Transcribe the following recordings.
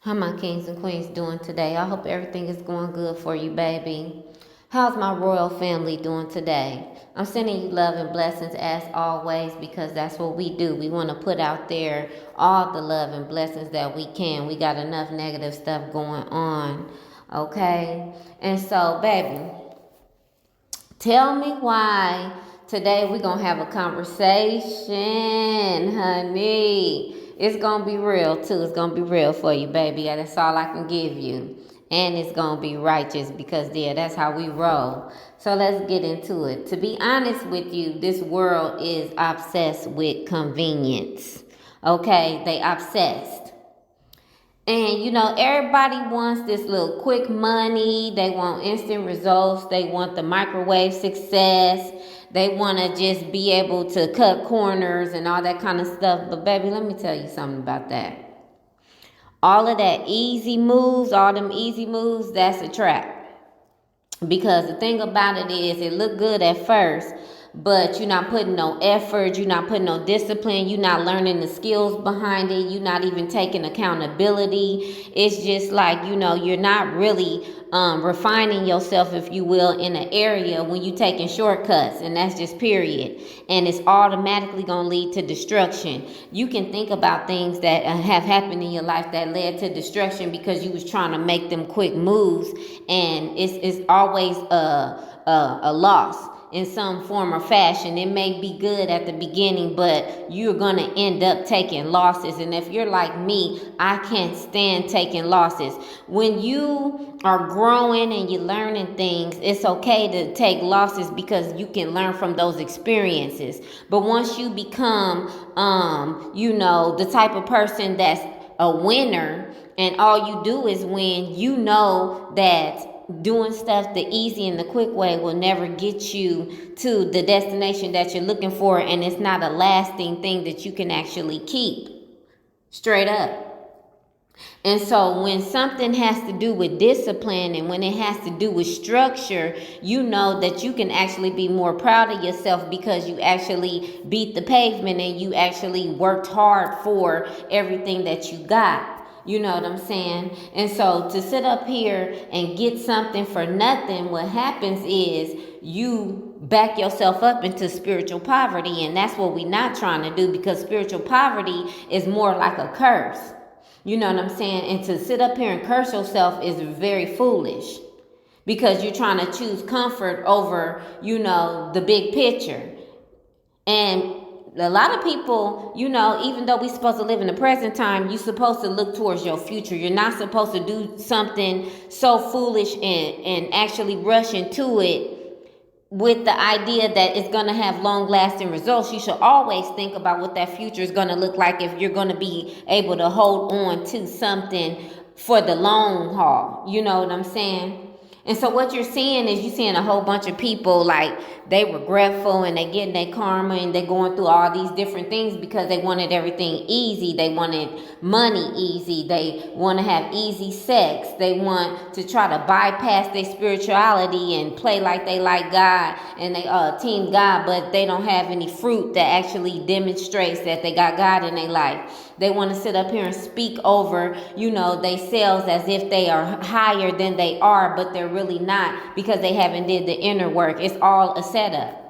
How my kings and queens doing today? I hope everything is going good for you, baby. How's my royal family doing today? I'm sending you love and blessings as always because that's what we do. We want to put out there all the love and blessings that we can. We got enough negative stuff going on, okay? And so, baby, tell me why today we're going to have a conversation, honey. It's going to be real, too. It's going to be real for you, baby. That's all I can give you. And it's going to be righteous because, yeah, that's how we roll. So let's get into it. To be honest with you, this world is obsessed with convenience. Okay? They obsessed. And everybody wants this little quick money. They want instant results. They want the microwave success. They want to just be able to cut corners and all that kind of stuff. But baby, let me tell you something about that. All of that easy moves, all them easy moves, that's a trap. Because the thing about it is, it look good at first, but you're not putting no effort, you're not putting no discipline, you're not learning the skills behind it, you're not even taking accountability. It's just like, you're not really refining yourself, if you will, in an area when you're taking shortcuts, and that's just period. And it's automatically going to lead to destruction. You can think about things that have happened in your life that led to destruction because you was trying to make them quick moves, and it's always a loss in some form or fashion. It may be good at the beginning, but you're going to end up taking losses. And if you're like me, I can't stand taking losses. When you are growing and you're learning things, it's okay to take losses because you can learn from those experiences. But once you become, the type of person that's a winner and all you do is win, you know that doing stuff the easy and the quick way will never get you to the destination that you're looking for, and it's not a lasting thing that you can actually keep. Straight up. And so when something has to do with discipline and when it has to do with structure, you know that you can actually be more proud of yourself because you actually beat the pavement and you actually worked hard for everything that you got. You know what I'm saying? And so to sit up here and get something for nothing, what happens is you back yourself up into spiritual poverty. And that's what we're not trying to do, because spiritual poverty is more like a curse. You know what I'm saying? And to sit up here and curse yourself is very foolish, because you're trying to choose comfort over, the big picture. And a lot of people, even though we're supposed to live in the present time, you're supposed to look towards your future. You're not supposed to do something so foolish and actually rush into it with the idea that it's going to have long-lasting results. You should always think about what that future is going to look like if you're going to be able to hold on to something for the long haul. You know what I'm saying? And so what you're seeing is you're seeing a whole bunch of people like they regretful and they getting their karma and they going through all these different things because they wanted everything easy. They wanted money easy. They want to have easy sex. They want to try to bypass their spirituality and play like they like God and they team God, but they don't have any fruit that actually demonstrates that they got God in their life. They want to sit up here and speak over, they selves as if they are higher than they are, but they're really not, because they haven't did the inner work. It's all a setup.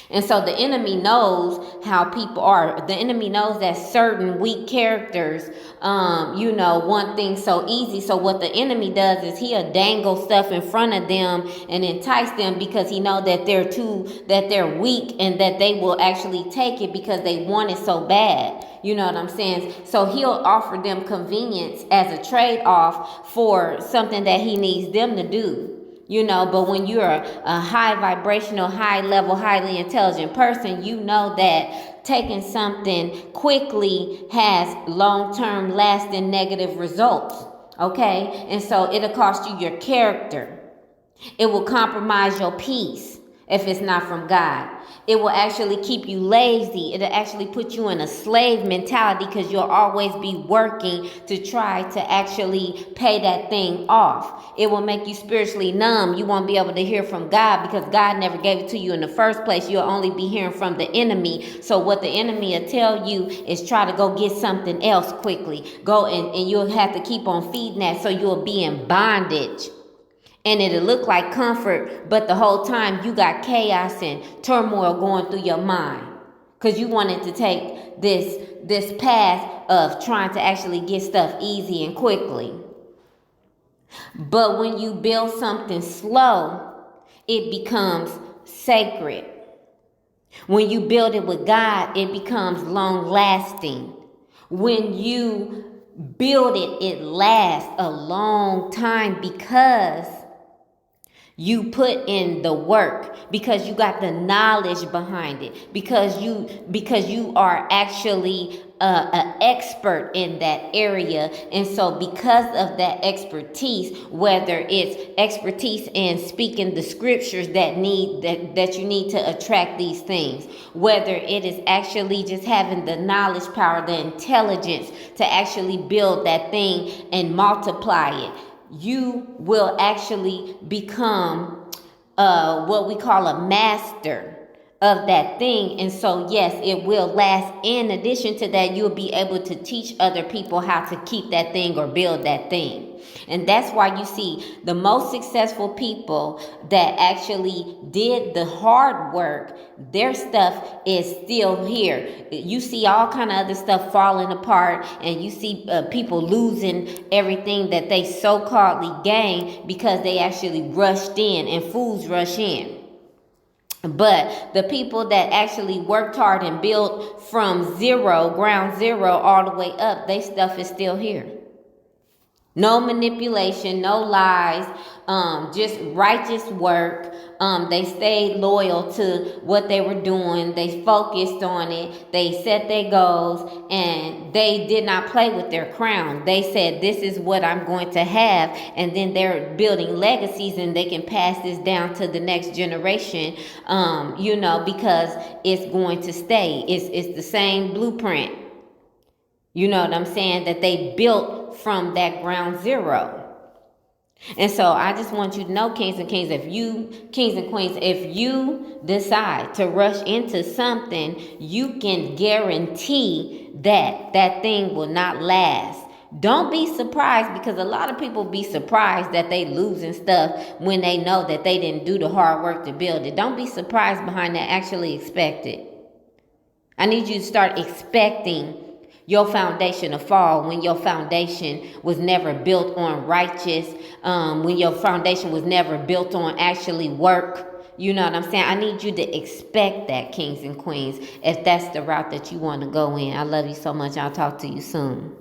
And so the enemy knows how people are. The enemy knows that certain weak characters, want things so easy. So what the enemy does is he'll dangle stuff in front of them and entice them, because he knows that they're weak and that they will actually take it because they want it so bad. You know what I'm saying? So he'll offer them convenience as a trade-off for something that he needs them to do. But when you're a high vibrational, high level, highly intelligent person, you know that taking something quickly has long-term lasting negative results. Okay? And so it'll cost you your character. It will compromise your peace if it's not from God. It will actually keep you lazy. It'll actually put you in a slave mentality because you'll always be working to try to actually pay that thing off. It will make you spiritually numb. You won't be able to hear from God because God never gave it to you in the first place. You'll only be hearing from the enemy. So what the enemy will tell you is try to go get something else quickly. Go and you'll have to keep on feeding that, so you'll be in bondage. And it'll look like comfort, but the whole time you got chaos and turmoil going through your mind. Because you wanted to take this path of trying to actually get stuff easy and quickly. But when you build something slow, it becomes sacred. When you build it with God, it becomes long lasting. When you build it, it lasts a long time because you put in the work, because you got the knowledge behind it, because you are actually an expert in that area. And so because of that expertise, whether it's expertise in speaking the scriptures that you need to attract these things, whether it is actually just having the knowledge, power, the intelligence to actually build that thing and multiply it, you will actually become what we call a master of that thing. And so, yes, it will last. In addition to that, you'll be able to teach other people how to keep that thing or build that thing. And that's why you see the most successful people that actually did the hard work, their stuff is still here. You see all kind of other stuff falling apart, and you see people losing everything that they so-called gained because they actually rushed in, and fools rush in. But the people that actually worked hard and built from ground zero, all the way up, their stuff is still here. No manipulation, no lies, just righteous work. They stayed loyal to what they were doing. They focused on it. They set their goals, and they did not play with their crown. They said, this is what I'm going to have. And then they're building legacies, and they can pass this down to the next generation, because it's going to stay. It's the same blueprint. You know what I'm saying? That they built from that ground zero. And so I just want you to know, kings and queens, if you decide to rush into something, you can guarantee that that thing will not last. Don't be surprised, because a lot of people be surprised that they losing stuff when they know that they didn't do the hard work to build it. Don't be surprised behind that. Actually expect it. I need you to start expecting your foundation to fall when your foundation was never built on righteous, when your foundation was never built on actually work. You know what I'm saying? I need you to expect that, kings and queens, if that's the route that you want to go in. I love you so much. I'll talk to you soon.